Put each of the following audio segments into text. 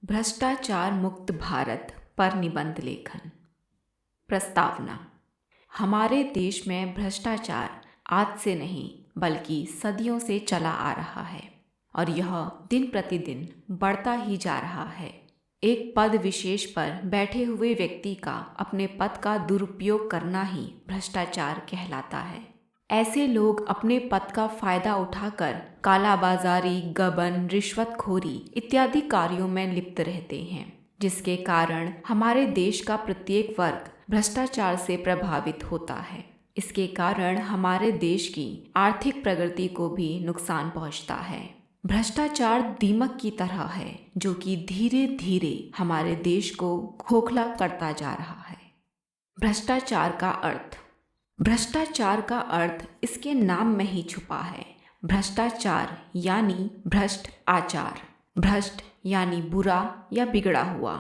भ्रष्टाचार मुक्त भारत पर निबंध लेखन। प्रस्तावना। हमारे देश में भ्रष्टाचार आज से नहीं बल्कि सदियों से चला आ रहा है और यह दिन प्रतिदिन बढ़ता ही जा रहा है। एक पद विशेष पर बैठे हुए व्यक्ति का अपने पद का दुरुपयोग करना ही भ्रष्टाचार कहलाता है। ऐसे लोग अपने पद का फायदा उठाकर कालाबाजारी, गबन, रिश्वतखोरी इत्यादि कार्यों में लिप्त रहते हैं, जिसके कारण हमारे देश का प्रत्येक वर्ग भ्रष्टाचार से प्रभावित होता है। इसके कारण हमारे देश की आर्थिक प्रगति को भी नुकसान पहुंचता है। भ्रष्टाचार दीमक की तरह है जो कि धीरे धीरे हमारे देश को खोखला करता जा रहा है। भ्रष्टाचार का अर्थ इसके नाम में ही छुपा है। भ्रष्टाचार यानी भ्रष्ट आचार, भ्रष्ट यानी बुरा या बिगड़ा हुआ,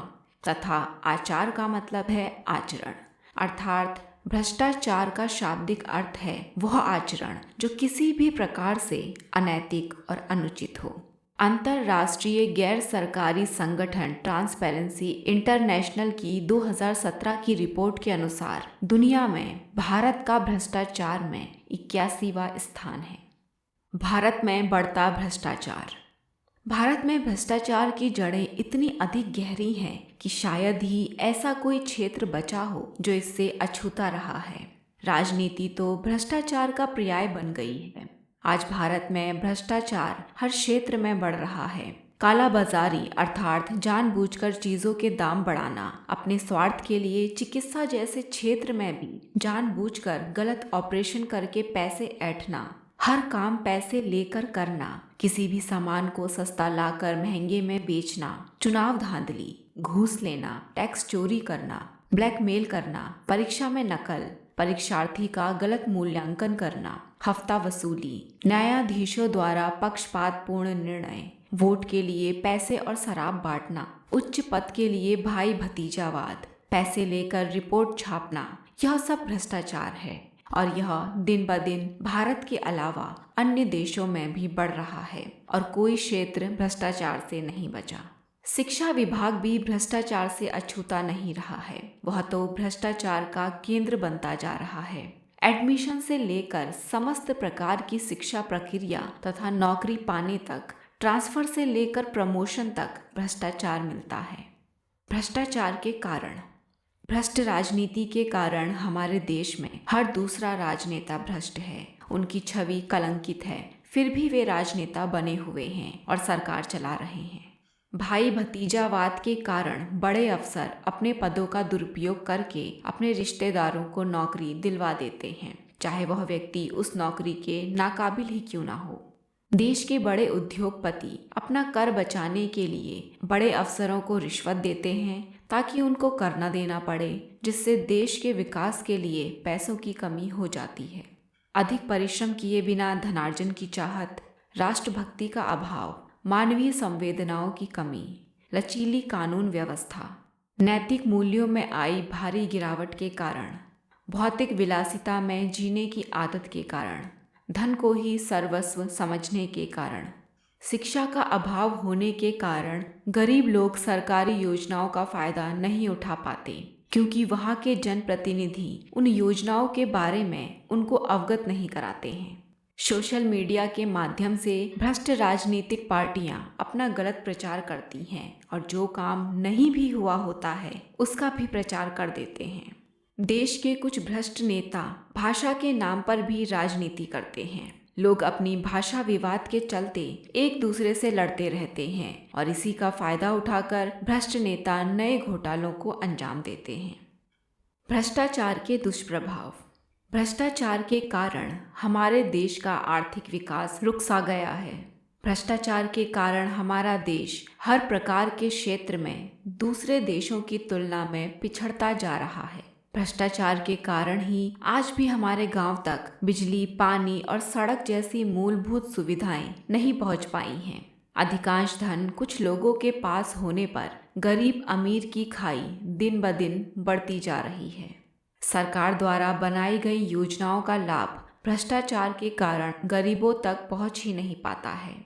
तथा आचार का मतलब है आचरण। अर्थात भ्रष्टाचार का शाब्दिक अर्थ है वह आचरण जो किसी भी प्रकार से अनैतिक और अनुचित हो। अंतर्राष्ट्रीय गैर सरकारी संगठन ट्रांसपेरेंसी इंटरनेशनल की 2017 की रिपोर्ट के अनुसार दुनिया में भारत का भ्रष्टाचार में 81वां स्थान है। भारत में बढ़ता भ्रष्टाचार। भारत में भ्रष्टाचार की जड़ें इतनी अधिक गहरी हैं कि शायद ही ऐसा कोई क्षेत्र बचा हो जो इससे अछूता रहा है। राजनीति तो भ्रष्टाचार का पर्याय बन गई है। आज भारत में भ्रष्टाचार हर क्षेत्र में बढ़ रहा है। कालाबाजारी अर्थात जानबूझकर चीजों के दाम बढ़ाना, अपने स्वार्थ के लिए चिकित्सा जैसे क्षेत्र में भी जानबूझकर गलत ऑपरेशन करके पैसे ऐंठना, हर काम पैसे लेकर करना, किसी भी सामान को सस्ता लाकर महंगे में बेचना, चुनाव धांधली, घूस लेना, टैक्स चोरी करना, ब्लैकमेल करना, परीक्षा में नकल, परीक्षार्थी का गलत मूल्यांकन करना, हफ्ता वसूली, न्यायाधीशों द्वारा पक्षपातपूर्ण निर्णय, वोट के लिए पैसे और शराब बांटना, उच्च पद के लिए भाई भतीजावाद, पैसे लेकर रिपोर्ट छापना, यह सब भ्रष्टाचार है और यह दिन ब दिन भारत के अलावा अन्य देशों में भी बढ़ रहा है और कोई क्षेत्र भ्रष्टाचार से नहीं बचा। शिक्षा विभाग भी भ्रष्टाचार से अछूता नहीं रहा है, वह तो भ्रष्टाचार का केंद्र बनता जा रहा है। एडमिशन से लेकर समस्त प्रकार की शिक्षा प्रक्रिया तथा नौकरी पाने तक, ट्रांसफर से लेकर प्रमोशन तक भ्रष्टाचार मिलता है। भ्रष्टाचार के कारण। भ्रष्ट राजनीति के कारण हमारे देश में हर दूसरा राजनेता भ्रष्ट है। उनकी छवि कलंकित है, फिर भी वे राजनेता बने हुए हैं और सरकार चला रहे हैं। भाई भतीजावाद के कारण बड़े अफसर अपने पदों का दुरुपयोग करके अपने रिश्तेदारों को नौकरी दिलवा देते हैं, चाहे वह व्यक्ति उस नौकरी के नाकाबिल ही क्यों ना हो। देश के बड़े उद्योगपति अपना कर बचाने के लिए बड़े अफसरों को रिश्वत देते हैं ताकि उनको कर न देना पड़े, जिससे देश के विकास के लिए पैसों की कमी हो जाती है। अधिक परिश्रम किए बिना धनार्जन की चाहत, राष्ट्रभक्ति का अभाव, मानवीय संवेदनाओं की कमी, लचीली कानून व्यवस्था, नैतिक मूल्यों में आई भारी गिरावट के कारण, भौतिक विलासिता में जीने की आदत के कारण, धन को ही सर्वस्व समझने के कारण, शिक्षा का अभाव होने के कारण गरीब लोग सरकारी योजनाओं का फायदा नहीं उठा पाते क्योंकि वहाँ के जनप्रतिनिधि उन योजनाओं के बारे में उनको अवगत नहीं कराते हैं। सोशल मीडिया के माध्यम से भ्रष्ट राजनीतिक पार्टियां अपना गलत प्रचार करती हैं और जो काम नहीं भी हुआ होता है उसका भी प्रचार कर देते हैं। देश के कुछ भ्रष्ट नेता भाषा के नाम पर भी राजनीति करते हैं। लोग अपनी भाषा विवाद के चलते एक दूसरे से लड़ते रहते हैं और इसी का फायदा उठाकर भ्रष्ट नेता नए घोटालों को अंजाम देते हैं। भ्रष्टाचार के दुष्प्रभाव। भ्रष्टाचार के कारण हमारे देश का आर्थिक विकास रुक सा गया है। भ्रष्टाचार के कारण हमारा देश हर प्रकार के क्षेत्र में दूसरे देशों की तुलना में पिछड़ता जा रहा है। भ्रष्टाचार के कारण ही आज भी हमारे गांव तक बिजली, पानी और सड़क जैसी मूलभूत सुविधाएं नहीं पहुंच पाई हैं। अधिकांश धन कुछ लोगों के पास होने पर गरीब अमीर की खाई दिन ब दिन बढ़ती जा रही है। सरकार द्वारा बनाई गई योजनाओं का लाभ भ्रष्टाचार के कारण गरीबों तक पहुंच ही नहीं पाता है।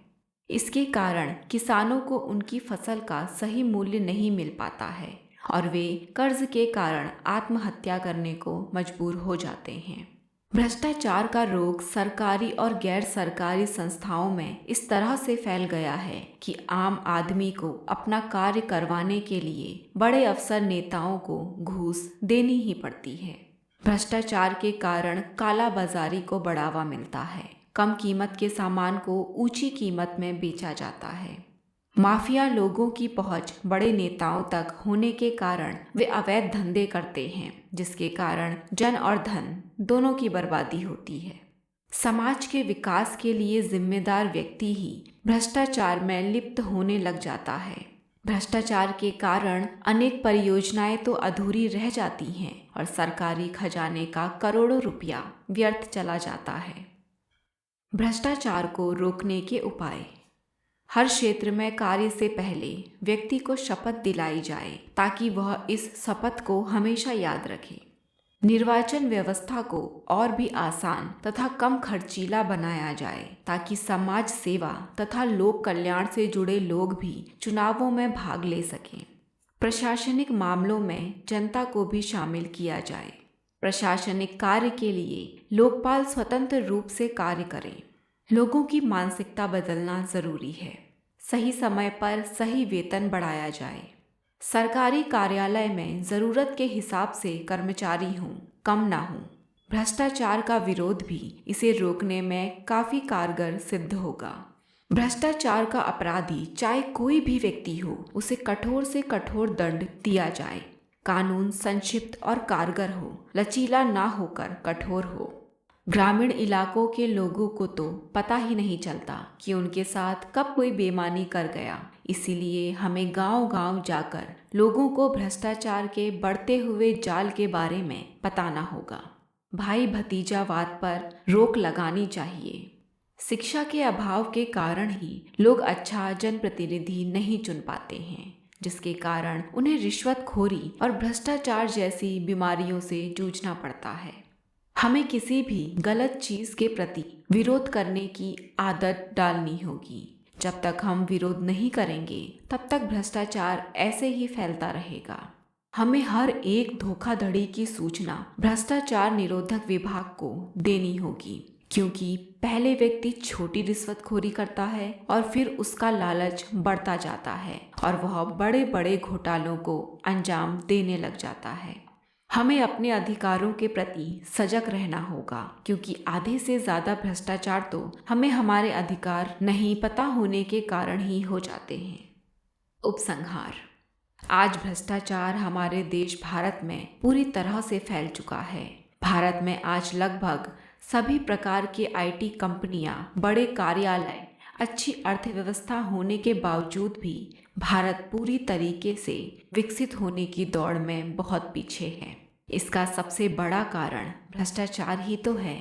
इसके कारण किसानों को उनकी फसल का सही मूल्य नहीं मिल पाता है और वे कर्ज के कारण आत्महत्या करने को मजबूर हो जाते हैं। भ्रष्टाचार का रोग सरकारी और गैर सरकारी संस्थाओं में इस तरह से फैल गया है कि आम आदमी को अपना कार्य करवाने के लिए बड़े अफसर नेताओं को घूस देनी ही पड़ती है। भ्रष्टाचार के कारण काला बाजारी को बढ़ावा मिलता है। कम कीमत के सामान को ऊंची कीमत में बेचा जाता है। माफिया लोगों की पहुंच बड़े नेताओं तक होने के कारण वे अवैध धंधे करते हैं, जिसके कारण जन और धन दोनों की बर्बादी होती है। समाज के विकास के लिए जिम्मेदार व्यक्ति ही भ्रष्टाचार में लिप्त होने लग जाता है। भ्रष्टाचार के कारण अनेक परियोजनाएं तो अधूरी रह जाती हैं और सरकारी खजाने का करोड़ों रुपया व्यर्थ चला जाता है। भ्रष्टाचार को रोकने के उपाय। हर क्षेत्र में कार्य से पहले व्यक्ति को शपथ दिलाई जाए ताकि वह इस शपथ को हमेशा याद रखे। निर्वाचन व्यवस्था को और भी आसान तथा कम खर्चीला बनाया जाए ताकि समाज सेवा तथा लोक कल्याण से जुड़े लोग भी चुनावों में भाग ले सकें। प्रशासनिक मामलों में जनता को भी शामिल किया जाए। प्रशासनिक कार्य के लिए लोकपाल स्वतंत्र रूप से कार्य करें। लोगों की मानसिकता बदलना जरूरी है। सही समय पर सही वेतन बढ़ाया जाए। सरकारी कार्यालय में ज़रूरत के हिसाब से कर्मचारी हों, कम ना हों। भ्रष्टाचार का विरोध भी इसे रोकने में काफ़ी कारगर सिद्ध होगा। भ्रष्टाचार का अपराधी चाहे कोई भी व्यक्ति हो, उसे कठोर से कठोर दंड दिया जाए। कानून संक्षिप्त और कारगर हो, लचीला ना होकर कठोर हो। ग्रामीण इलाकों के लोगों को तो पता ही नहीं चलता कि उनके साथ कब कोई बेईमानी कर गया। इसीलिए हमें गांव-गांव जाकर लोगों को भ्रष्टाचार के बढ़ते हुए जाल के बारे में बताना होगा। भाई भतीजावाद पर रोक लगानी चाहिए। शिक्षा के अभाव के कारण ही लोग अच्छा जनप्रतिनिधि नहीं चुन पाते हैं, जिसके कारण उन्हें रिश्वतखोरी और भ्रष्टाचार जैसी बीमारियों से जूझना पड़ता है। हमें किसी भी गलत चीज़ के प्रति विरोध करने की आदत डालनी होगी। जब तक हम विरोध नहीं करेंगे तब तक भ्रष्टाचार ऐसे ही फैलता रहेगा। हमें हर एक धोखाधड़ी की सूचना भ्रष्टाचार निरोधक विभाग को देनी होगी, क्योंकि पहले व्यक्ति छोटी रिश्वतखोरी करता है और फिर उसका लालच बढ़ता जाता है और वह बड़े बड़े घोटालों को अंजाम देने लग जाता है। हमें अपने अधिकारों के प्रति सजग रहना होगा, क्योंकि आधे से ज़्यादा भ्रष्टाचार तो हमें हमारे अधिकार नहीं पता होने के कारण ही हो जाते हैं। उपसंहार। आज भ्रष्टाचार हमारे देश भारत में पूरी तरह से फैल चुका है। भारत में आज लगभग सभी प्रकार के आईटी कंपनियां, बड़े कार्यालय, अच्छी अर्थव्यवस्था होने के बावजूद भी भारत पूरी तरीके से विकसित होने की दौड़ में बहुत पीछे है। इसका सबसे बड़ा कारण भ्रष्टाचार ही तो है।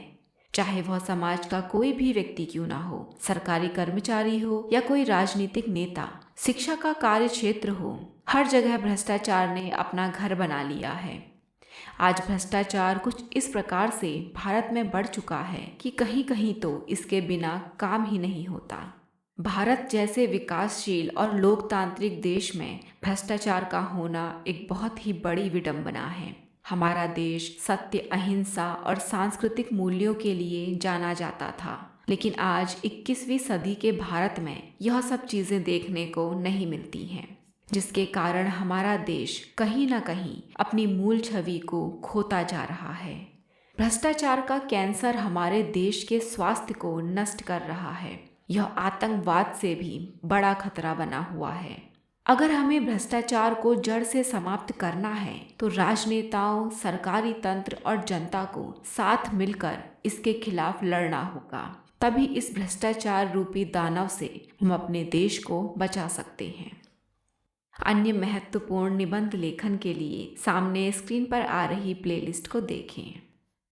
चाहे वह समाज का कोई भी व्यक्ति क्यों ना हो, सरकारी कर्मचारी हो या कोई राजनीतिक नेता, शिक्षा का कार्य क्षेत्र हो, हर जगह भ्रष्टाचार ने अपना घर बना लिया है। आज भ्रष्टाचार कुछ इस प्रकार से भारत में बढ़ चुका है कि कहीं कहीं तो इसके बिना काम ही नहीं होता। भारत जैसे विकासशील और लोकतांत्रिक देश में भ्रष्टाचार का होना एक बहुत ही बड़ी विडंबना है। हमारा देश सत्य, अहिंसा और सांस्कृतिक मूल्यों के लिए जाना जाता था, लेकिन आज 21वीं सदी के भारत में यह सब चीज़ें देखने को नहीं मिलती हैं, जिसके कारण हमारा देश कहीं ना कहीं अपनी मूल छवि को खोता जा रहा है। भ्रष्टाचार का कैंसर हमारे देश के स्वास्थ्य को नष्ट कर रहा है। यह आतंकवाद से भी बड़ा खतरा बना हुआ है। अगर हमें भ्रष्टाचार को जड़ से समाप्त करना है तो राजनेताओं, सरकारी तंत्र और जनता को साथ मिलकर इसके खिलाफ लड़ना होगा। तभी इस भ्रष्टाचार रूपी दानव से हम अपने देश को बचा सकते हैं। अन्य महत्वपूर्ण निबंध लेखन के लिए सामने स्क्रीन पर आ रही प्लेलिस्ट को देखें।